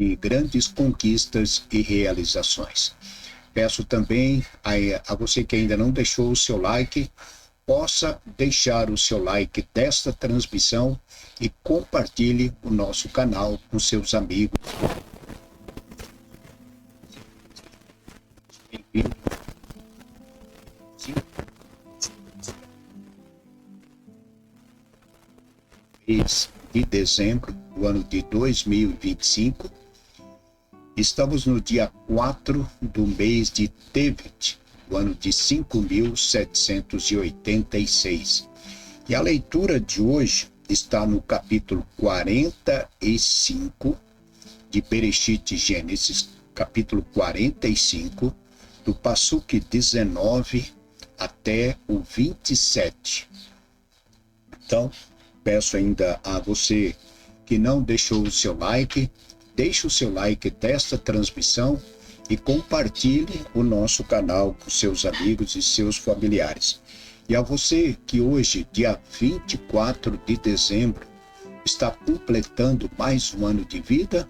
de grandes conquistas e realizações. Peço também a você que ainda não deixou o seu like, possa deixar o seu like desta transmissão e compartilhe o nosso canal com seus amigos. Mês de dezembro do ano de 2025, estamos no dia 4 do mês de Tevet, do ano de 5.786. E a leitura de hoje está no capítulo 45 de Bereshit Gênesis, capítulo 45, do passuque 19 até o 27. Então, peço ainda a você que não deixou o seu like, deixe o seu like desta transmissão e compartilhe o nosso canal com seus amigos e seus familiares. E a você que hoje, dia 24 de dezembro, está completando mais um ano de vida,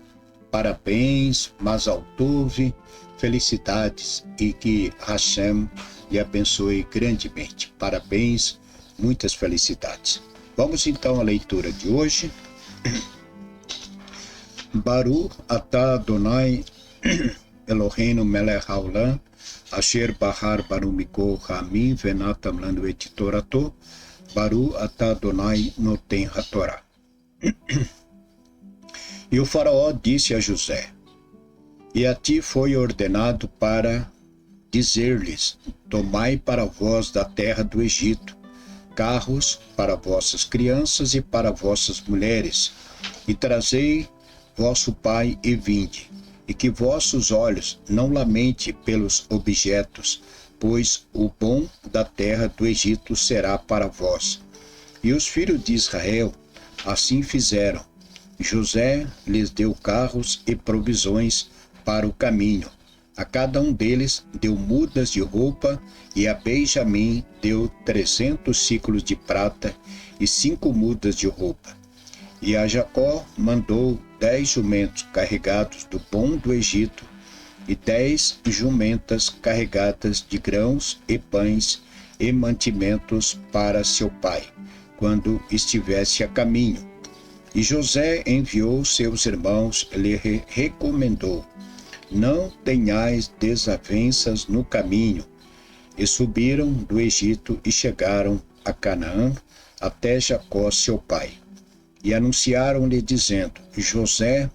parabéns, Mazal Tov, felicidades e que Hashem lhe abençoe grandemente. Parabéns, muitas felicidades. Vamos então à leitura de hoje. Baruch atah Adonai Eloheinu melech haolam, asher bahar banu mikol hamim venatam lanu et torato, Baruch atah Adonai noten hatorá. E o faraó disse a José: e a ti foi ordenado para dizer-lhes: tomai para vós da terra do Egito carros para vossas crianças e para vossas mulheres, e trazei vosso pai e vinde, e que vossos olhos não lamente pelos objetos, pois o bom da terra do Egito será para vós. E os filhos de Israel assim fizeram. José lhes deu carros e provisões para o caminho. A cada um deles deu mudas de roupa, e a Benjamim deu 300 ciclos de prata e 5 mudas de roupa. E a Jacó mandou 10 jumentos carregados do bom do Egito, e 10 jumentas carregadas de grãos e pães e mantimentos para seu pai, quando estivesse a caminho. E José enviou seus irmãos e lhe recomendou: não tenhais desavenças no caminho. E subiram do Egito e chegaram a Canaã, até Jacó seu pai. E anunciaram-lhe dizendo: José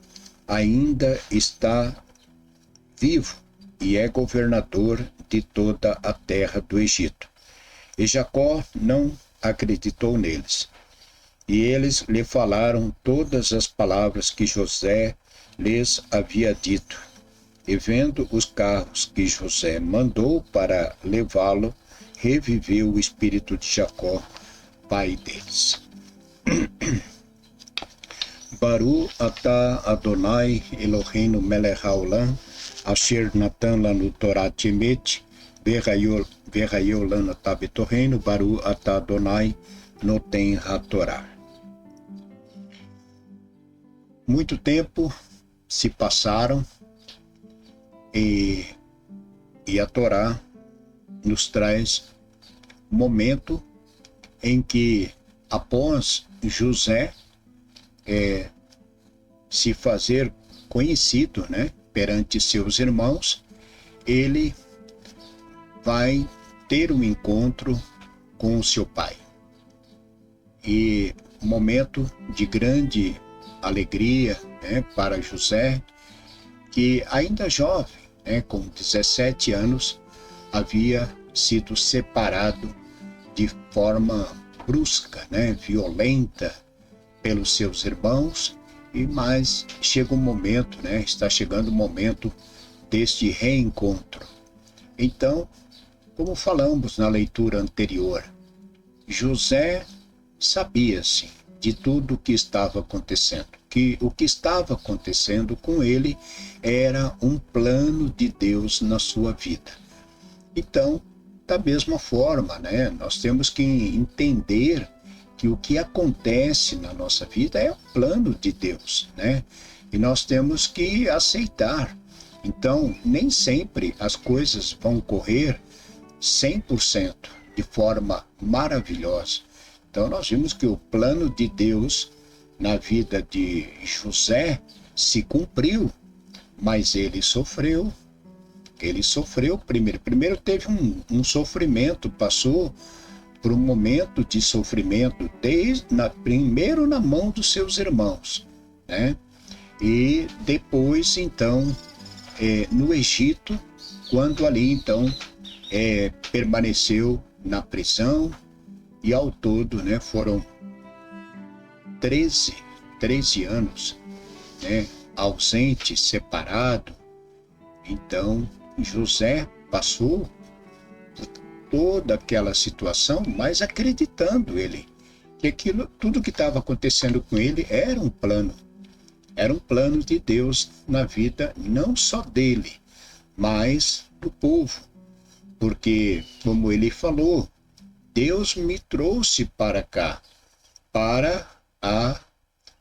ainda está vivo e é governador de toda a terra do Egito. E Jacó não acreditou neles. E eles lhe falaram todas as palavras que José lhes havia dito. E vendo os carros que José mandou para levá-lo, reviveu o espírito de Jacó, pai deles. Baruch atah Adonai Eloheinu melech haolam, asher natan lanu Torat emet, v'chayol lanu tabetorreinu, Baruch atah Adonai noten hatorá. Muito tempo se passaram e a Torá nos traz um momento em que, após José se fazer conhecido, perante seus irmãos, ele vai ter um encontro com o seu pai. E um momento de grande alegria para José, que ainda jovem, com 17 anos, havia sido separado de forma brusca, violenta pelos seus irmãos, mas chega um momento, está chegando o momento deste reencontro. Então, como falamos na leitura anterior, José sabia-se de tudo o que estava acontecendo, que o que estava acontecendo com ele era um plano de Deus na sua vida. Então, da mesma forma, nós temos que entender que o que acontece na nossa vida é o plano de Deus, e nós temos que aceitar. Então, nem sempre as coisas vão correr 100% de forma maravilhosa. Então, nós vimos que o plano de Deus na vida de José se cumpriu, mas ele sofreu primeiro. Primeiro teve um sofrimento, passou por um momento de sofrimento, primeiro na mão dos seus irmãos, né? E depois, então, no Egito, quando ali, então, permaneceu na prisão, e ao todo, né, foram 13 anos, né, ausente, separado. Então, José passou por toda aquela situação, mas acreditando ele que tudo que estava acontecendo com ele era um plano de Deus na vida, não só dele, mas do povo. Porque, como ele falou, Deus me trouxe para cá para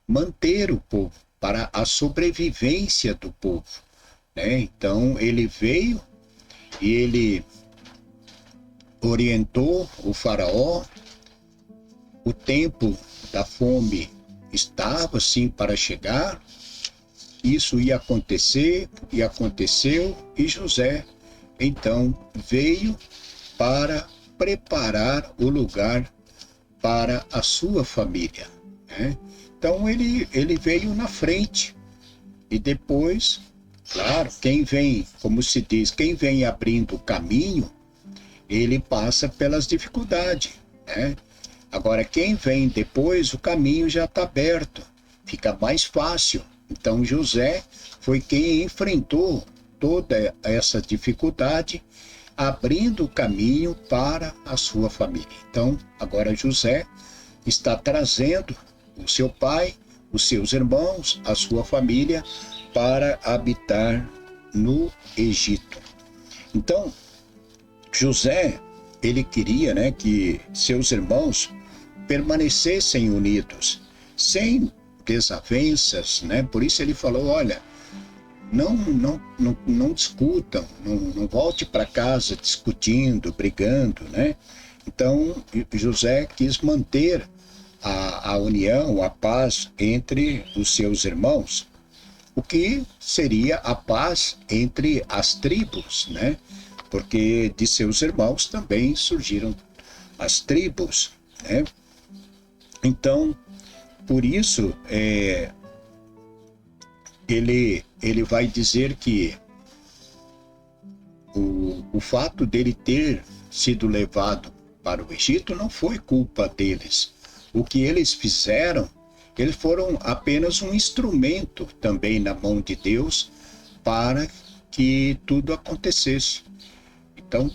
manter o povo, para a sobrevivência do povo, né? Então, ele veio e ele orientou o faraó. O tempo da fome estava, sim, para chegar. Isso ia acontecer, e aconteceu, e José, então, veio para preparar o lugar para a sua família, né? Então, ele veio na frente, e depois, claro, quem vem, como se diz, quem vem abrindo o caminho, ele passa pelas dificuldades, né? Agora, quem vem depois, o caminho já está aberto, fica mais fácil. Então, José foi quem enfrentou toda essa dificuldade, abrindo o caminho para a sua família. Então, agora José está trazendo o seu pai, os seus irmãos, a sua família, para habitar no Egito. Então, José, ele queria, né, que seus irmãos permanecessem unidos, sem desavenças, né? Por isso ele falou, olha, não discutam, não volte para casa discutindo, brigando, né? Então, José quis manter a união, a paz entre os seus irmãos, o que seria a paz entre as tribos, né? Porque de seus irmãos também surgiram as tribos, né? Então, por isso, ele vai dizer que o fato dele ter sido levado para o Egito não foi culpa deles. O que eles fizeram, eles foram apenas um instrumento também na mão de Deus para que tudo acontecesse. Então,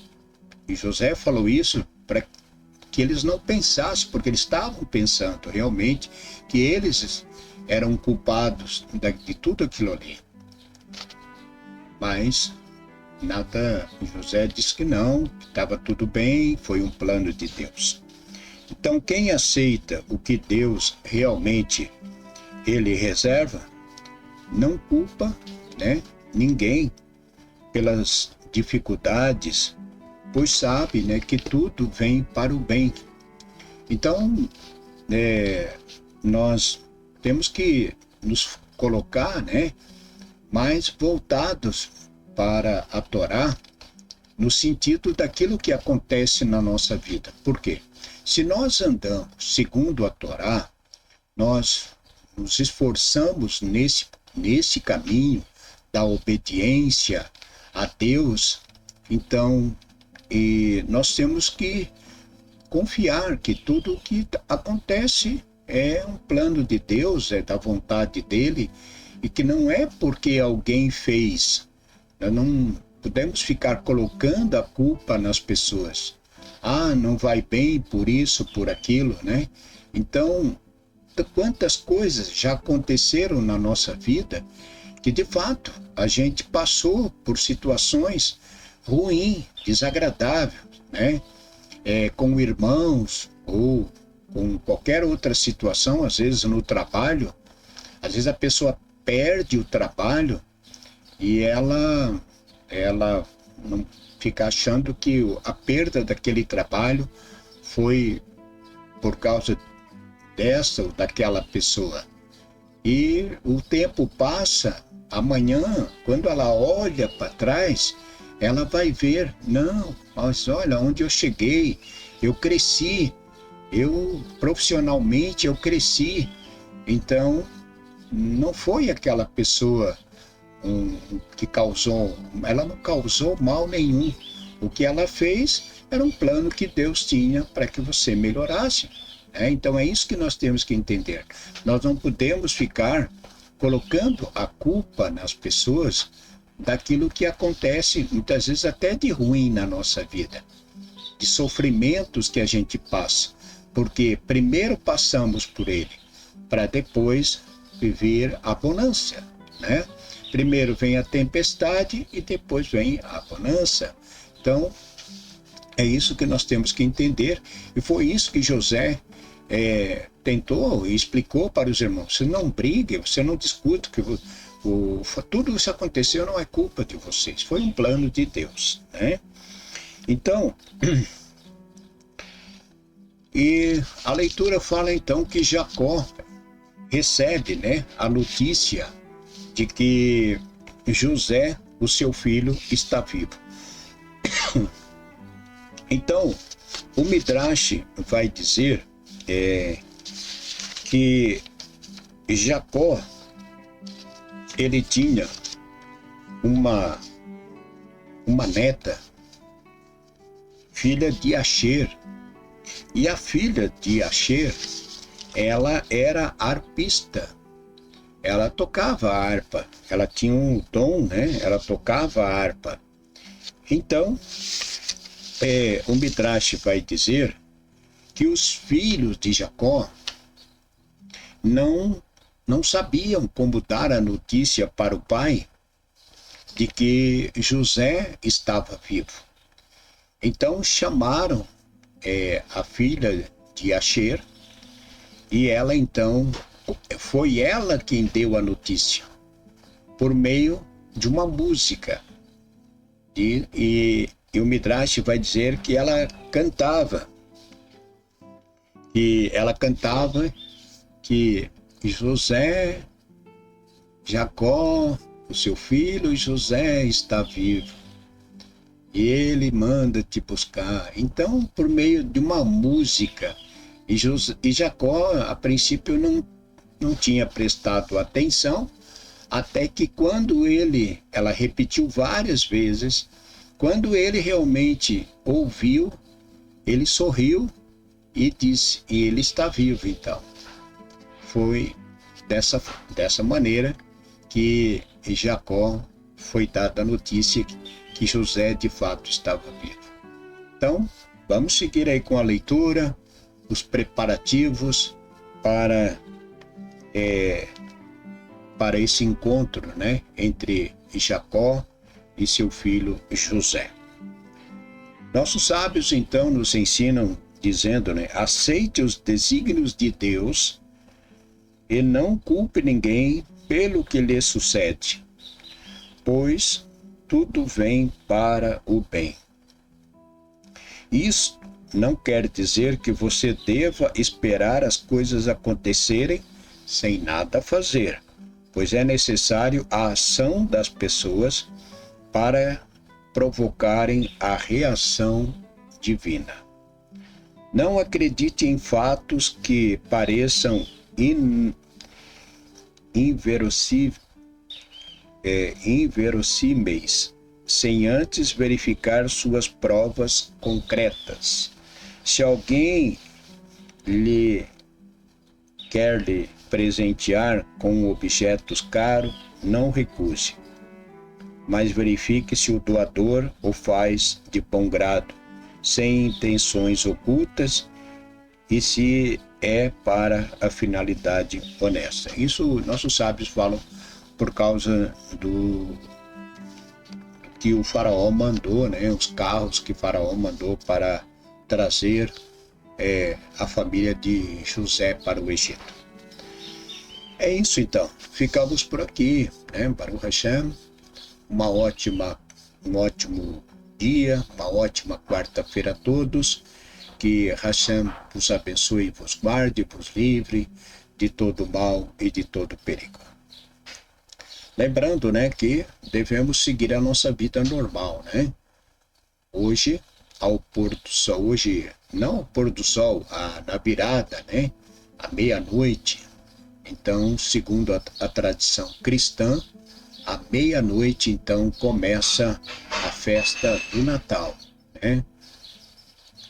e José falou isso para que eles não pensassem, porque eles estavam pensando realmente que eles eram culpados de tudo aquilo ali. Mas nada, José disse que não, que estava tudo bem, foi um plano de Deus. Então, quem aceita o que Deus realmente ele reserva, não culpa, né, ninguém pelas dificuldades, pois sabe, né, que tudo vem para o bem. Então, nós temos que nos colocar, né, mais voltados para a Torá, no sentido daquilo que acontece na nossa vida. Por quê? Se nós andamos segundo a Torá, nós nos esforçamos nesse caminho da obediência a Deus, então nós temos que confiar que tudo o que acontece é um plano de Deus, é da vontade dele, e que não é porque alguém fez. Nós não podemos ficar colocando a culpa nas pessoas. Ah, não vai bem por isso, por aquilo, né? Então, quantas coisas já aconteceram na nossa vida que, de fato, a gente passou por situações ruins, desagradáveis, né? Com irmãos ou com qualquer outra situação, às vezes no trabalho, às vezes a pessoa perde o trabalho e ela não fica achando que a perda daquele trabalho foi por causa dessa ou daquela pessoa. E o tempo passa, amanhã, quando ela olha para trás, ela vai ver, não, mas olha onde eu cheguei, eu cresci, profissionalmente eu cresci. Então, não foi aquela pessoa que causou, ela não causou mal nenhum. O que ela fez era um plano que Deus tinha para que você melhorasse. Então é isso que nós temos que entender. Nós não podemos ficar colocando a culpa nas pessoas daquilo que acontece, muitas vezes até de ruim na nossa vida, de sofrimentos que a gente passa, porque primeiro passamos por ele, para depois viver a bonança, né? Primeiro vem a tempestade e depois vem a bonança. Então, é isso que nós temos que entender, e foi isso que José tentou e explicou para os irmãos. Você não brigue, você não discute, que tudo isso aconteceu não é culpa de vocês, foi um plano de Deus, né? Então, e a leitura fala então que Jacó recebe, né, a notícia de que José, o seu filho, está vivo. Então, o Midrash vai dizer que Jacó, ele tinha uma neta, filha de Asher, e a filha de Asher, ela era arpista, ela tocava a harpa, ela tinha um dom, né? Ela tocava a harpa. Então, o Midrash vai dizer que os filhos de Jacó não sabiam como dar a notícia para o pai de que José estava vivo. Então chamaram a filha de Asher, e ela então, foi ela quem deu a notícia, por meio de uma música. E o Midrash vai dizer que ela cantava, que Jacó, o seu filho José está vivo, e ele manda te buscar. Então, por meio de uma música, e Jacó, a princípio, não tinha prestado atenção, até que quando ela repetiu várias vezes, quando ele realmente ouviu, ele sorriu e disse, e ele está vivo. Então, foi dessa maneira que Jacó foi dada a notícia que José de fato estava vivo. Então, vamos seguir aí com a leitura, os preparativos para esse encontro, né, entre Jacó e seu filho José. Nossos sábios então nos ensinam dizendo, né, aceite os desígnios de Deus e não culpe ninguém pelo que lhe sucede, pois tudo vem para o bem. Isto não quer dizer que você deva esperar as coisas acontecerem sem nada fazer, pois é necessário a ação das pessoas para provocarem a reação divina. Não acredite em fatos que pareçam inverossímeis, sem antes verificar suas provas concretas. Se alguém quer lhe presentear com objetos caros, não recuse, mas verifique se o doador o faz de bom grado, sem intenções ocultas, e se é para a finalidade honesta. Isso nossos sábios falam por causa do que o faraó mandou, né? Os carros que o faraó mandou para trazer a família de José para o Egito. É isso então. Ficamos por aqui, né? Baruch Hashem. Um ótimo dia, uma ótima quarta-feira a todos. Que Hashem vos abençoe, vos guarde, vos livre de todo mal e de todo perigo. Lembrando, né, que devemos seguir a nossa vida normal, né? Hoje, ao pôr do sol, hoje, não ao pôr do sol, na virada, né? À meia-noite. Então, segundo a tradição cristã, à meia-noite, então, começa a festa do Natal, né?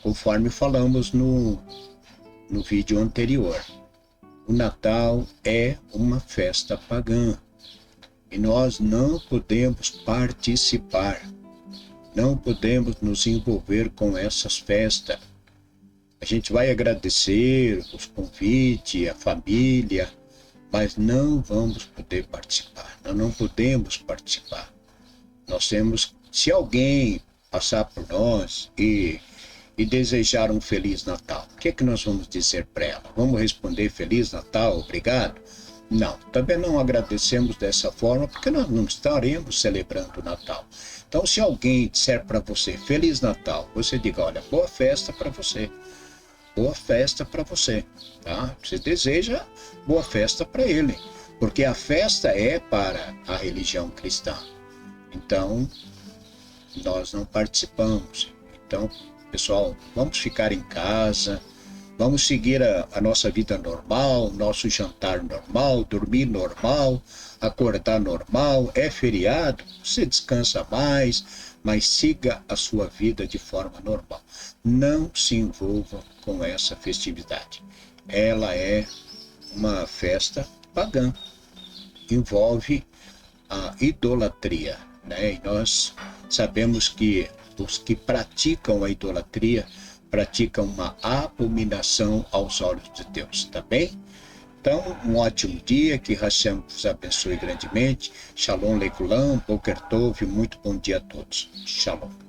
Conforme falamos no vídeo anterior. O Natal é uma festa pagã e nós não podemos participar, não podemos nos envolver com essas festas. A gente vai agradecer os convites, a família, mas não vamos poder participar, nós não podemos participar. Nós temos, se alguém passar por nós e desejar um Feliz Natal, o que é que nós vamos dizer para ela? Vamos responder Feliz Natal, obrigado? Não, também não agradecemos dessa forma, porque nós não estaremos celebrando o Natal. Então, se alguém disser para você Feliz Natal, você diga, olha, boa festa para você. Boa festa para você, tá? Você deseja boa festa para ele, porque a festa é para a religião cristã. Então, nós não participamos. Então, pessoal, vamos ficar em casa, vamos seguir a nossa vida normal, nosso jantar normal, dormir normal, acordar normal, é feriado, você descansa mais, mas siga a sua vida de forma normal. Não se envolva com essa festividade. Ela é uma festa pagã, envolve a idolatria, né? E nós sabemos que os que praticam a idolatria praticam uma abominação aos olhos de Deus, tá bem? Então, um ótimo dia, que Hashem vos abençoe grandemente. Shalom Lekulam, Boker Tov, muito bom dia a todos. Shalom.